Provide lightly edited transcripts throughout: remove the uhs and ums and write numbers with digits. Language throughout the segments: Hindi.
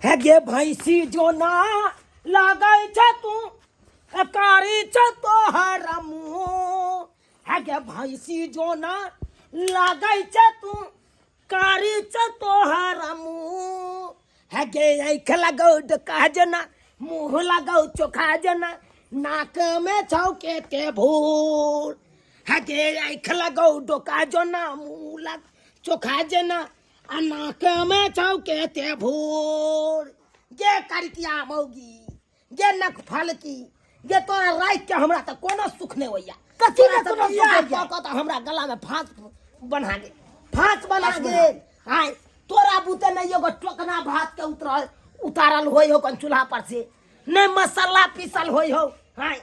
है गे भैंसी जो ना लागै छ तू कारी छ तोहर मुँह है गे भैंसी जो ना लागै छ तू कारी छ तोहर मुँह है गे आँख लगौ डका जना मुँह लगौ चोखा जना नाक में छौके के भूर है गे आँख लगौ डोका जना मुँह लग चोखा जना आ नाक में छौके ते भूर गे करितिया मौगी गे नक फलकी गे तोरा रात के हमरा त कोनो सुख नहीं होइया कथी में कोनो सुख होइया त हमरा गला में फांस बना दे फांस बना दे हाय तोरा बुते नहीं एगो टोकना भात के उतारल होई हो कन चूल्हा पर से नहीं मसाला पीसल होई हो हाय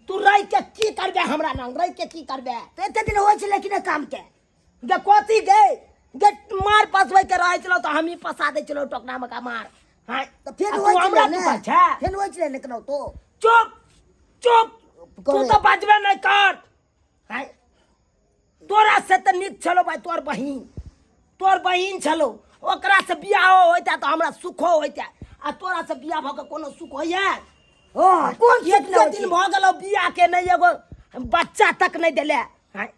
तू रह के की करबे हमरा नाम रह के की करबे तो एते दिन होय छले कि काम के गे कोती गे गे मार पसबै के रह चलो तो हम ही पसा दे चलो टोकना में का मार हाय तो फिर तू होय हमरा छले तू अच्छा फिर होय छले ने कनो तो चुप चुप तू तो बजबे नहीं कर हाय तोरा से तो निक चलो भाई तोर बहिन चलो ओकरा से बियाह होइता तो हमरा सुखो होइता आ तोरा से बियाह भ के कोनो सुख होइया ओ कोन एक दिन भ गेलो बियाह के नहीं एगो बच्चा तक नहीं देले हाय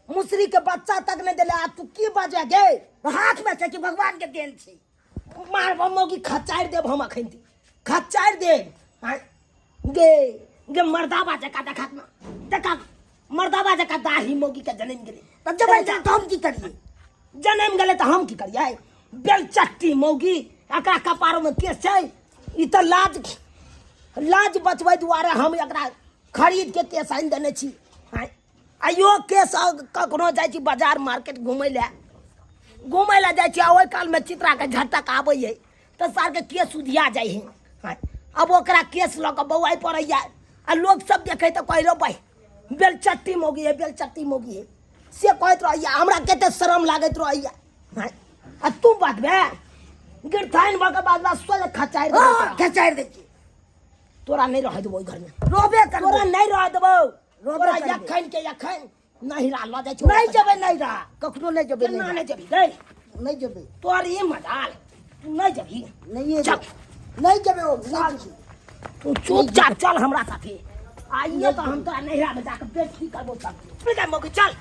मुसरी के बच्चा तक नहीं देले आ तू की बाजे गे हाथ में छै कि भगवान के देन छै मार बम्मो की खचाड़ देब हम अखन ती खचाड़ देब हाय गे गे मर्दाबा जका देखत ना देखा मर्दाबा जका दाढ़ी मोगी के जन्म गेले तब जब हम की करिए जन्म गेले तो हम की करिए बेलचट्टी मौगी एकरा कपारो में केस छै ई त लाज बचबै दुआरे हम एकरा खरीद के केस आनि देने छी हाय आइयो केस कखनो जाइ छी बाजार मार्केट घुमै लए जाइ छी ओहि काल में चित्रा के झटक आबै है तो सार के केस उधिया जाइ है हाय अब ओकरा केस लऽ के बौआइ पड़ैया आ लोग सब देखे तो कहि रो भाई बेलचट्टी मौगी है से कहत रहैया हमरा कते शरम लागत रहैया हाय आ तू बतबे गिरथाइन भ के बाद सोले खचाड़ दे तोरा नहीं रह देबो घर में रोबे कर तोरा नहीं रह देबो तोरा करबे। यखन नहीं रा ल जाय छौ नहीं जबे नहीं रा कखनो नहीं जबे केना नहीं जबी गई नहीं जबे तोर ई मजाल तू नहीं जबी नहीं चल नहीं जबे ओ चल तू चुपचाप चल हमरा साथे आइए तो हम तोरा नैहरा में जाकर बेइज्जती करबो सब ठीक है मौकी चल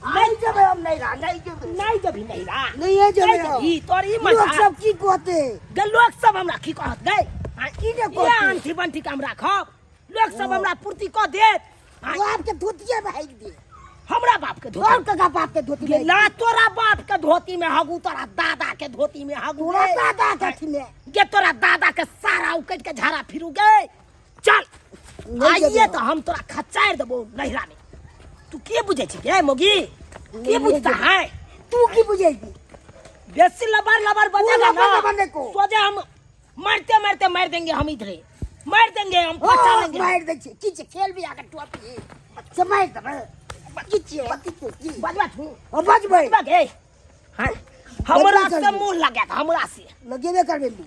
नहीं जबे हम नहीं रा नहीं जबे नहीं जबी नैहरा नहीं है जबे जबी तोर ई लोग मजाल सब की कहते गे लोग सब हमरा की कहत गए की ने ये कहते आंटी बंटी के हम राखब लोग सब हमरा पूर्ति क देत वो आपके धोतिया भाग दे हमरा बाप के और धोती का बाप के धोती में ला तोरा बाप के धोती में हगू तोरा दादा के धोती में हगू पूरा दादा कथी में गे तोरा दादा के सारा उकट के झाड़ा फिरू गए चल नहीं आइए जबे। तो हम तोरा खचाड़ देबो नैहरा में तू के बुझे छी गे मोगी के नहीं बुझता जबे। है तू की बुझेगी बेसी लबर बनेगा लबर ना बनने को। सोचे हम मारते मार देंगे हम इधरे मार देंगे हम पचा लेंगे मार दे छी की खेल भी आके टोपी अच्छा मार दे बच्ची बजवा तू ओ बज भाई बजवा गे हां हमरा बजवा से कर मुंह लगे हमरा से लगेबे करबे तू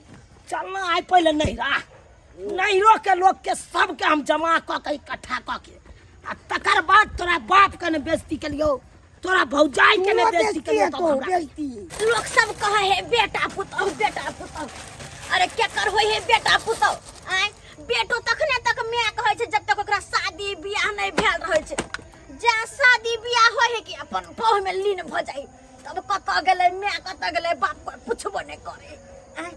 चलना आइ पहले नैहरा के लोग के सब के हम जमा क के इकट्ठा क के आ तकर बाद तोरा बाप के ने बेइज्जती के लियो तोरा भौजाई के ने बेइज्जती के लियो तो बेइज्जती लोग सब कहे है बेटा पुतौ अरे क्या कर होय है बेटा पुतौ आय बेटो तखने तक मैं कहै छै जब तक ओकरा शादी बियाह नहीं भेल रहै छै जा शादी बियाह होय है कि अपन पौह में लीन भ जाई तब कत गेलै मैं कत गेलै बाप पर पुछबो नहीं करे आय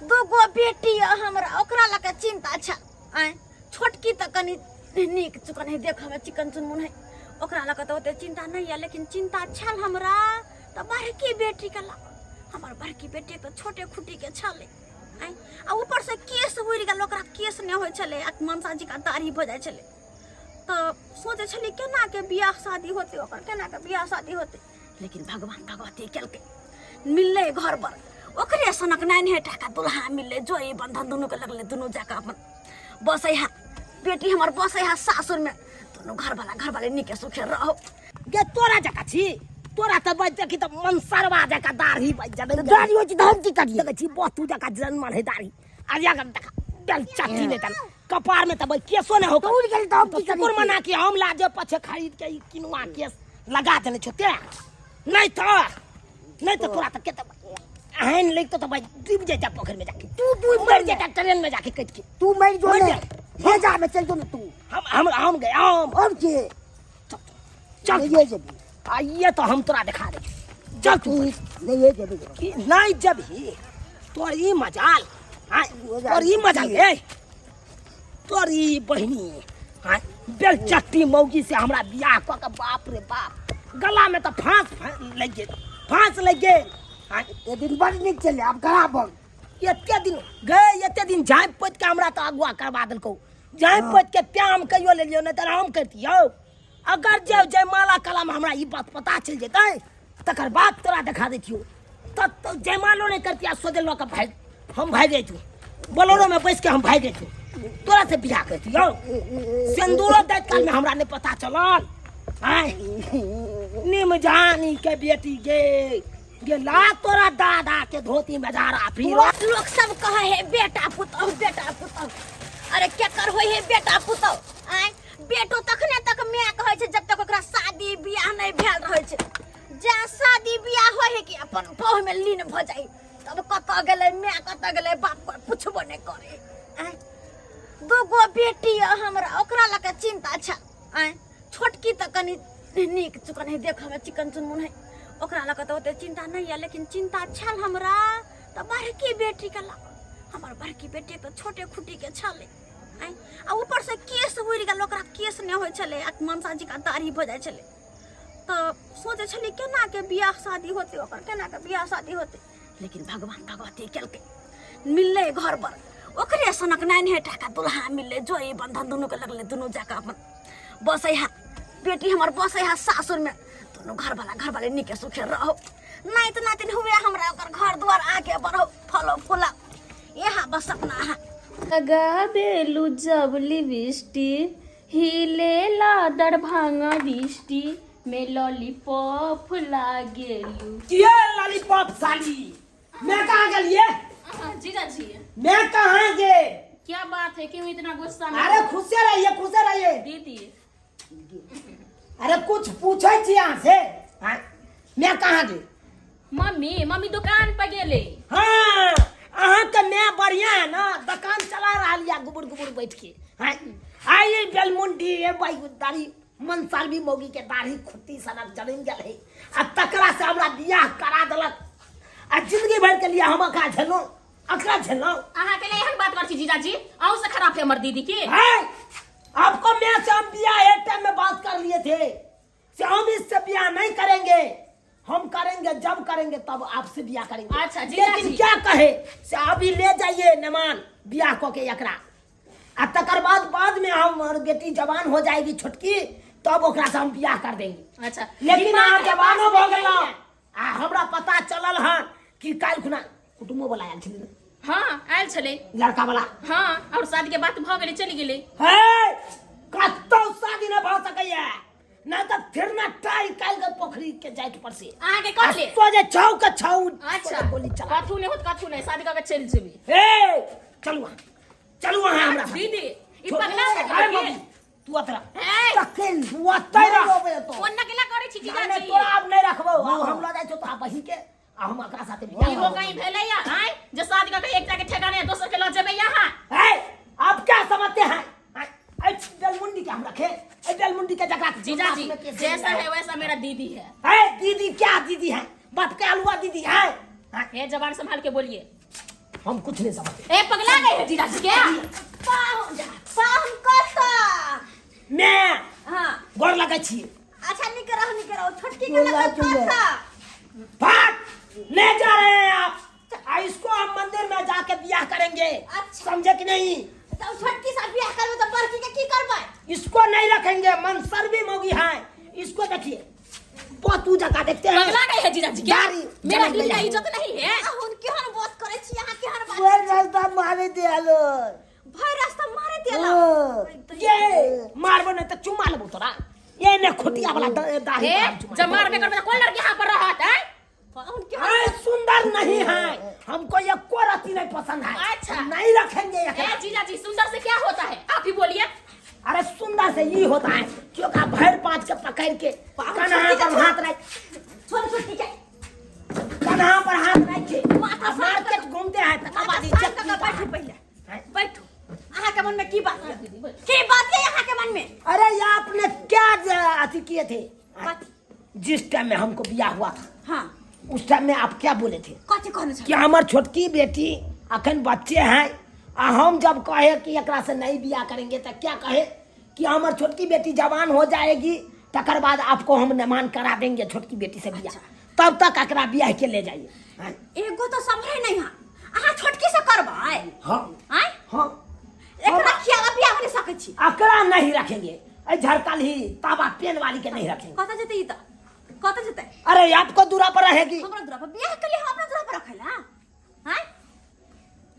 दूगो बेटी है हमरा ओकरा लके चिंता छ आय छोटकी त कनी नीक चुकन है देख हमरा चिकन चुनमुन है ओकरा लके त ओते चिंता नहीं है लेकिन चिंता छल हमरा त बड़की बेटी के लके हमार बड़की बेटी तो छोटे खुटी के छले आय आ ऊपर से केस उड़ गेल ओकरा केस नहीं होय छले आ मनसा जी का दाढ़ी भ जाय छले तो सोचे छली केना के बियाह शादी होते ओकर केना के बियाह शादी होते लेकिन भगवान भगवती केलके मिलले घर पर ओकरे सनक नाइन है टाका दुल्हा मिलले जोई बंधन दोनों के लगले दोनों जाके अपन बसै है बेटी हमर बसै है सासुर में दोनों घर वाले निके सुखे रहो गे तोरा जका छी तोरा त बज देखी त मनसरवा जका दाढ़ी बज जाबे दाढ़ी होय छी हम की करिए देखै छी बतू जका जन्मल है दाढ़ी आ जाके देखा बेल चट्टी में तन कपार में तब केसो ने हो तो उड़ गेल त हम की कुकुर करिए मना के हम लाजे पछे खरीद के ई किनुआ केस लगा देने छोते नहीं तो तोरा त केते आहन लेके तो भाई डूब जाता पोखर में जाके तू मर जाता ट्रेन में जाके कट के तू मेरी जो मर ले जा। ले जा मैं चल दो ना तू हम गए हम अब के चल ये जब आइए तो हम तोरा दिखा दे चल तू नहीं ये जब कि नहीं जब ही तोरी मजाल हाँ तोरी मजाल है तोरी बहनी हाँ बेलचट्टी मौगी से हमरा बियाह क के बाप रे बाप गला में तो फांस लग गए हाँ ये दिन बड़ निक चले अब करा बग एते दिन झाँप पोत के हमरा तो अगुआ करवा दिलको झाँप पोत के त्याम कहियो ले लियो नहीं तो हम करतियो अगर जयमाला कला में हमरा ई बात पता चल जेतै तकर बाद तोरा दिखा देतियो तब तो जयमालो नहीं करतिया सोचल के भाग हम भाग जैतू बोलोरो में बैठ के हम भाग जैतू तोरा से बियाह करतियो सिंदूरो दैत काल में हमरा नहीं पता चलल आय निम जानी के बेटी गे ला तोरा दादा के धोती में जा रहा फिर लोग सब कहे है बेटा पुतौ बेटा पुतौ अरे केकर होय है बेटा पुतौ आय बेटो तखने तक मैं कहे छै जब तक ओकरा शादी बियाह नहीं भेल रहे छै जा शादी बियाह होय है कि अपन पौह में लीन भ जाई तब कत गेलै मैं कत गेलै बाप को पुछबो नहीं करे आय दूगो बेटी है हमरा ओकरा लके चिंता छ आय छोटकी त कनी नीक चुकन है देख हमरा चिकन चुनमुन है ओकरा लके तो ओते चिंता नहीं है लेकिन चिंता छल हमरा त बड़की बेटी के लक हमर बड़की बेटी तो छोटे खुटी के छले आय आ ऊपर से केस उड़ गेल ओकरा केस नहीं होय छले आ मनसा जी का दाढ़ी भ जाय छले तो सोचे छली केना के बियाह शादी होते ओकर केना के बियाह शादी होते लेकिन भगवान भगवती केलके मिलले घर पर ओकरे सनक नाइन है टाका दुल्हा मिलले जोई बंधन दुनु के लगले दुनु जाका अपन बसै हा बेटी हमर बसै हा सासुर में दोनों घर वाले निके सुखे रहो नहीं तो नातिन हुए हमरा ओकर घर द्वार आगे बढ़ो फलो फूला यहाँ बस अपना है लगा देलू जब लिपस्टी हिलेला दरभंगा दिष्टि में लॉलीपॉप लागेलू ये लॉलीपॉप साली मैं कहाँ गलिए जीजा जी मैं कहाँ गे क्या बात है क्यों इतना गुस्सा में अरे खुश रहिए दीदी अरे कुछ पूछे छी यहाँ से हाँ? मैं कहाँ गे मम्मी दुकान पर गेले हाँ अहाँ के मैं बढ़िया है ना दुकान चला रहा लिया गुबुर बैठ के हाँ? आई बेलमुंडी ये बाई दाढ़ी मनसाल भी मौगी के दाढ़ी खुट्टी सनक जमीन गल है आ तकरा से हमरा बियाह करा देलक आ जिंदगी भर के लिए हम अकरा झेलो अहाँ के लिए यही बात कर छी जीजा जी और से खराब है हमर दीदी की है आपको मैं से हम बियाह एक टाइम में बात कर लिए थे से हम इससे बियाह नहीं करेंगे हम करेंगे जब करेंगे तब आपसे बियाह करेंगे अच्छा जीजा लेकिन जी क्या कहे से अभी ले जाइए नमान बियाह को के एकरा आ तकर बाद में हमारी बेटी जवान हो जाएगी छोटकी तब ओकरा से हम बियाह कर देंगे अच्छा लेकिन अहाँ जवानो भ गेलौ आ हमरा पता चलल हन कि काल खुना कुटुम्बो वाला आयल छलै हाँ आयल छले लड़का वाला हाँ और शादी के बात भ गेले चली गेले है कत्तो शादी न भ सकैया ना त फिर ना टाई काल के पोखरी के जाइत पर से अहाँ के कह ले तो जे छौ के छौ अच्छा गोली चला कथु नहीं शादी करके चल जेबी ए चलू वहां हमरा दीदी ई पगला अरे मम्मी तू अतरा ए तकेल तू अतरा फोन न केला करे छी जीजा नहीं जी तोरा अब नहीं रखबो हम ल जाय छौ तो बहिन के आ हम एकरा साथे बियाह ई हो गई भेले या आय जे शादी करके एकटा के ठेकाने दोसर के ल जेबे यहां है आप क्या समझते हैं ऐ बेलमुंडी के हम रखे ऐ बेलमुंडी के जगह जीजा जी जैसा है वैसा मेरा दीदी है दीदी क्या दीदी है बात क्या हुआ दीदी है ये जबान संभाल के बोलिए हम कुछ नहीं समझते ए पगला गए है जीजा जी क्या पाहुन कता मैं हां गोर लगे छी अच्छा निकरो छोटकी के लगा कता भाग ले जा रहे हैं आप इसको हम मंदिर में जाके बियाह करेंगे अच्छा। समझे कि नहीं तो छोटकी से बियाह करबे तो बड़की के की करबै इसको नहीं रखेंगे मनसर भी मोगी है इसको देखिए बहुत ऊंचा का देखते हैं पगला गए है जीजा जी क्या गाड़ी मेरा जलन दिल का गई। इज्जत नहीं है पाहुन केहन बात करे छी यहां केहन बात वो रास्ता मारे दियालो भाई रास्ता मारे देला ये मारबो नहीं तो चुमा लेबो तोरा ये ने खुटिया वाला दाढ़ी ए जब मारबे करबे तो कौन लड़की यहां पर रहत है पाहुन है सुंदर नहीं है हमको ये कोरती नहीं पसंद है अच्छा। नहीं रखेंगे ये ए जीजा जी सुंदर से क्या होता है आप ही बोलिए अरे सुंदर से ये होता है क्योंकि भैर पाँच के पकड़ के कन्हा पर हाथ रख छोटी के कन्हा पर हाथ रख के थे कथी? जिस टाइम में हमको बियाह हुआ था हाँ उस टाइम में आप क्या बोले थे कथी कहने कि छल हमार छोटकी बेटी अखन बच्चे हैं आ हम जब कहे कि एकरा से नहीं बियाह करेंगे तो क्या कहे कि हमार छोटकी बेटी जवान हो जाएगी तकर बाद आपको हम नमान करा देंगे छोटकी बेटी से बियाह तब तक एकरा बियाह के ले जाइए हैं? एगो तो संभरे नहीं हां अहाँ छोटकी से करबै हाँ हैं हाँ एकरा खियाला बियाह कर सकै छी अकड़ा नहीं रखेंगे झड़कल ही तावा पेन वाली के नहीं रखेंगे कत जते ई त कत जते अरे आपको दूरा पर रहेगी हमरा दूरा पर बियाह के लिए हम अपना दूरा पर रखैला हैं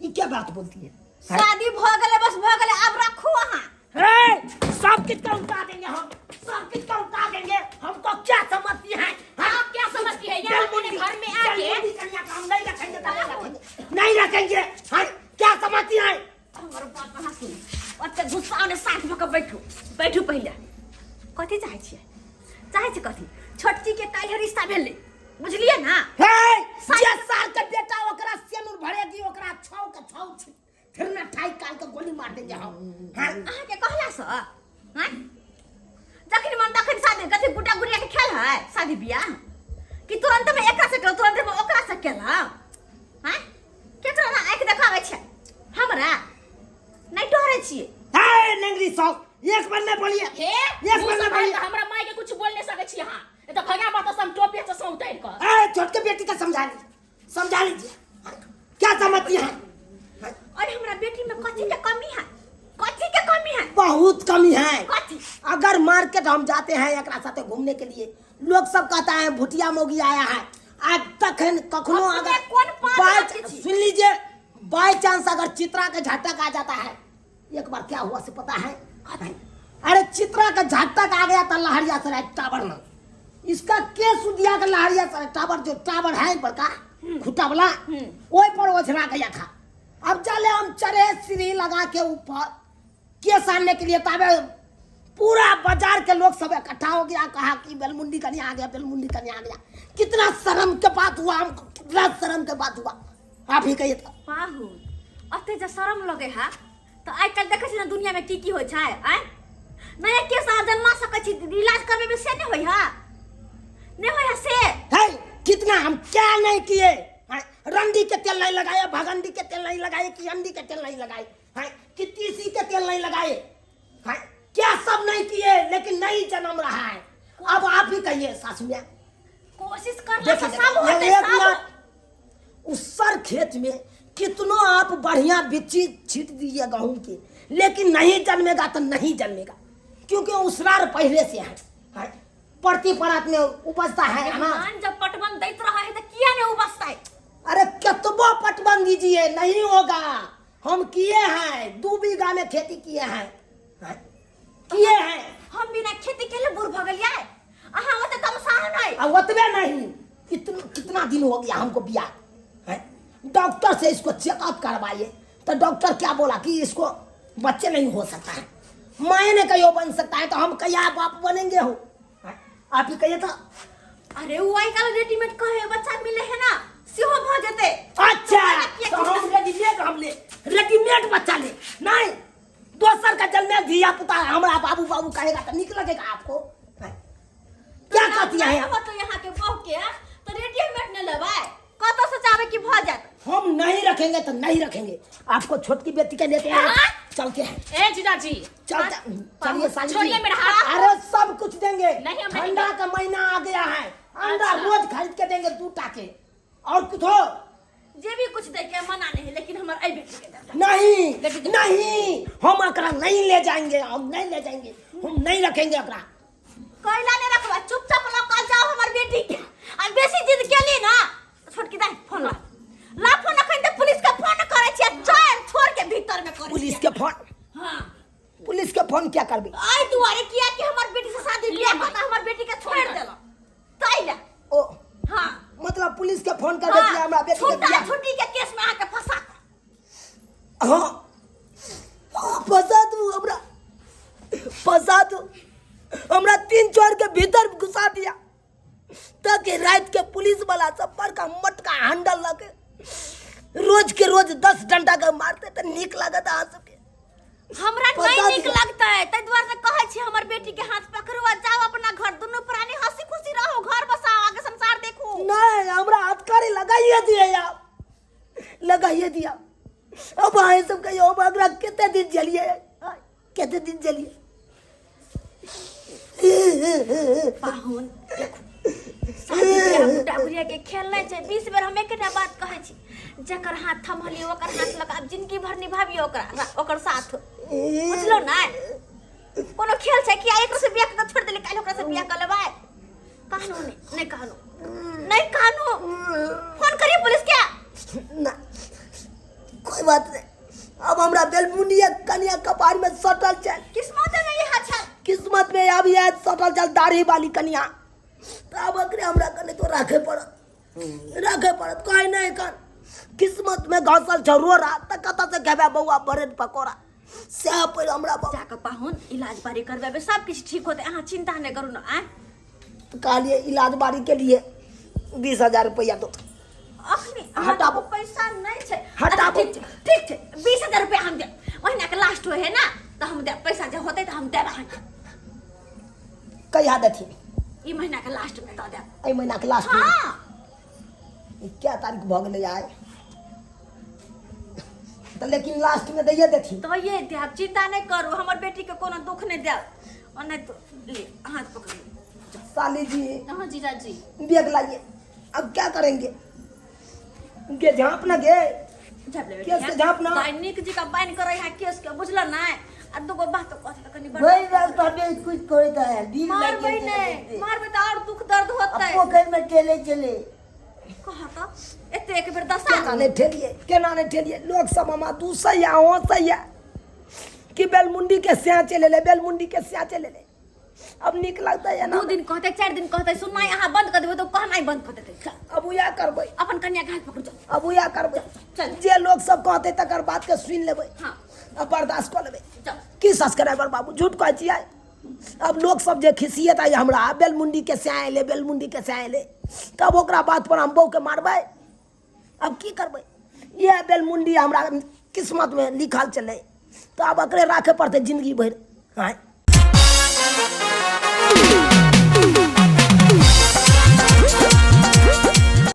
ये क्या बात बोलती है शादी भ गेले बस भ गेले अब रखू अहाँ हे, सब कितना उठा देंगे हम सब कितना उठा देंगे हमको क्या समझती है आप क्या समझती है यहाँ अपने घर में आके हम नहीं रखेंगे तो नहीं रखेंगे हाँ, क्या समझती है हमर बात कहाँ सुन ओते गुस्सा ने साथ में के बैठू बैठू पहिले कथी चाहै छियै चाहै छी कथी छोटकी के काल्हि रिश्ता भेलै बुझलिए ना हे, जे साल के बेटा ओकरा सेनुर भरेगी ओकरा छौ के छौ फिर ना ठाई काल के गोली मार देंगे हम हाँ? अहाँ के कहला से हैं जखन मन तखन शादी कथी गुड्डा गुड़िया के खेल है शादी बियाह कि तुरंत में एकरा से केलो तुरंत में ओकरा से केला हैं केकरा ना आंख देखाबै छै हमरा नहीं डरे छियै हे नेंगरी सौ एक बार नहीं बोलिए हे एक बार नहीं बोलिए हमरा माय के कुछ बोल नहीं सकै छी अहाँ ए तो भगा बात से हम टोपी से सौ उतार कर ए छोटके बेटी का समझा लीजिए क्या समझती है और हमरा बेटी में कथी के कमी है कथी के कमी है बहुत कमी है कथी अगर मार्केट हम जाते हैं एकरा साथे घूमने के लिए लोग सब कहता है भुटिया मोगी आया है आज तक कखनो अपने अगर कौन पागल बाय आदमी छी? सुन लीजिए बाय चांस अगर चित्रा का झटक आ जाता है एक बार क्या हुआ से पता है अरे चित्रा का झटक आ गया था लहरिया सराय टावर में इसका केस दिया का लहरिया सराय टावर जो टावर है बड़का खुटा वाला वही पर ओझरा गया था अब चले हम चढ़े सीढ़ी लगा के ऊपर केस आने के लिए तब पूरा बाजार के लोग सब इकट्ठा हो गया कहा कि बेलमुंडी कहीं आ गया बेलमुंडी कहीं आ गया कितना शर्म के बात हुआ हमको कितना शर्म के बात हुआ आप ही कहिए तो पाहु अते जे शरम लगे है तो आइ काल्हि देखै छी ना दुनिया में की होइ छै आइ नया केस अहाँ जन्मा सकै छी इलाज करबे में से नहीं होय है नहीं होय है से है कितना हम क्या नहीं किए हैं? रंडी के तेल नहीं लगाए भगंडी के तेल नहीं लगाए कि अंडी के तेल नहीं लगाए हैं? कि तीसी के तेल नहीं लगाए हैं? क्या सब नहीं किए लेकिन नहीं जन्म रहा है अब आप ही कहिए सासू में कोशिश करना देखिए, से सब होते एक सब मिनट उस सर खेत में कितनों आप बढ़िया बिच्ची छीट दीजिए गेहूं की लेकिन नहीं जन्मेगा तो नहीं जन्मेगा क्योंकि उसरार पहले से है प्रति परात में उपजता है अनाज धान जब पटवन दैत रहा है तो किया नहीं उपजता है अरे कितबो पटवन दीजिए नहीं होगा हम किए हैं 2 बीघा में खेती किए हैं किए हैं हम बिना खेती के लिए बुढ़ भगलिया है अहाँ ओते तमसाह नहीं अब ओतबे नहीं कितना दिन हो गया हमको बियाह है डॉक्टर से इसको चेकअप करवाइए तो डॉक्टर क्या बोला कि इसको बच्चे नहीं हो सकता है माए ने कहियो बन सकता है तो हम कहिया बाप बनेंगे हो आप ही कहिए तो अरे वो आई काल रेडीमेड कहे बच्चा मिले है ना सिहो भ जते अच्छा तो हम रेडीमेड बच्चा ले नहीं दोसर का जन्मे धिया पुता हमारा बाबू बाबू कहेगा तो निक लगेगा आपको क्या कहती है हो तो यहाँ के बहू के तो रेडीमेड न लेबै कत से चाहे कि भ जात हम नहीं रखेंगे तो नहीं रखेंगे आपको छोटकी बेटी के लेते हैं चलते हैं ए जीजाजी चलिए साली छोड़िए जी। मेरा हाथ। अरे सब कुछ देंगे नहीं, हम ठंडा का महीना आ गया है अंडा अच्छा। रोज खरीद के देंगे 2 टाके और कुछ हो जे भी कुछ दे के मना नहीं लेकिन हमर आई बेटी के दे नहीं हम एकरा नहीं ले जाएंगे हम नहीं रखेंगे एकरा कोयला ने रखबा चुपचाप लौका जाओ हमर बेटी के आ बेसी जिद केली ना छोटकी दाई फोन ला फोन अखन त पुलिस के फोन करे छियै चोर छोड़ के भीतर में करे पुलिस के फोन हां पुलिस के फोन क्या करबी आई दुआरे किया कि हमर बेटी से शादी बियाह करता हमर बेटी के छोड़ देला ताइला ओ हां मतलब पुलिस के फोन कर देती हमरा बेटी के बियाह छुट्टी के केस में आके फंसा हां फंसा दू हमरा 3 चोर के भीतर घुसा दिया ताकि रात के पुलिस वाला सब पर का मटका हैंडल लगे रोज के रोज 10 डंडा के मारते तो निक लगता आ सबके हमरा नहीं निक लगता है तै द्वारा से कहै छी हमर बेटी के हाथ पकड़ो आ जाओ अपना घर दोनों प्राणी हंसी खुशी रहो घर बसाओ आगे संसार देखो। नहीं हमरा हथकड़ी लगाइए दिए आप लगाइए दिया। अब आए सब कहियो अब अगला कितने दिन चलिए कितने दिन चलिए पाहुन शादी ब्याह बुढ़ा बुढ़िया के खेल नहीं छै 20 बेर हम एकटा बात कहै छी जकर हाथ थमहली ओकर हाथ लगा जिंदगी भर निभाबियो ओकर साथ बुझलो ना कोनो खेल छै कि एकरा से बियाह कर छोड़ देले काल ओकरा से बियाह कर लेबै कानून नहीं कानून फोन करिए पुलिस क्या ना कोई बात नहीं। अब हमरा बेलमुंडिया कन्या कपार में सटल चल किस्मत में ये अच्छा किस्मत में अब ये सटल चल दाढ़ी वाली कन्या तब अकरे हमरा कने तो राखे पड़त कोई नहीं कर किस्मत में घसल छ रोरा त कत से खेबे बौआ बरेड पकोड़ा से पर हमरा जाके पाहुन इलाज बारी करबेबे सब कुछ ठीक होते अहाँ चिंता नहीं करू ना आ कहलिए इलाज बारी के लिए 20,000 रुपया दो अखनी हटाबो पैसा नहीं छै हटाबो ठीक छै 20,000 रुपया हम दे महीना के लास्ट होय है ना तो हम दे पैसा जे होते तो हम देब अहाँ कहिया देथी ई महीना के लास्ट में दे देब ए महीना के लास्ट हां में क्या तारीख भ गेलै आय तो लेकिन लास्ट में दैये देथी तो ये देब चिंता नहीं करू हमर बेटी के कोनो दुख नहीं देब और नहीं तो ले हाथ पकड़ साली जी हाँ जीजा जी बैग लाइए अब क्या करेंगे गे झाँप ना गे जब ले केस के झाँपना दैनिक जी का बाइन करे है केस के बुझला ना आ दुगो बात तो कथि कनी बड़ वही बात तबे कुछ करता है दिन मारबै नहीं मारबै तो और दुख दर्द होता है पोखर में चले चले कहा तो एते एक बेर दशा केना ने ठेलिए लोग सब मामा तू सैया हो सैया कि बेलमुंडी के स्या चले ले बेलमुंडी के स्या चले ले अब निक लगता है ना 2 दिन कहते 4 दिन कहते सुनना यहाँ बंद कर देबे तो कहना बंद कर देते अब या करबै अपन कन्या के हाथ पकड़ जाओ अब या करबै चल जे लोग सब कहते तकर बात के सुन लेबै हां अब बर्दाश्त कर लेबै जाओ की सब्सक्राइबर बाबू झूठ कहै छियै अब लोग सब जे खिसियत है हमरा बेलमुंडी के स्या एले बेलमुंडी के स्या एले तब ओकरा बात पर हम बहू के मारबै अब की करबै ये बेलमुंडी हमरा किस्मत में लिखल चले तो अब अकरे राखे पड़ते जिंदगी भर हाँ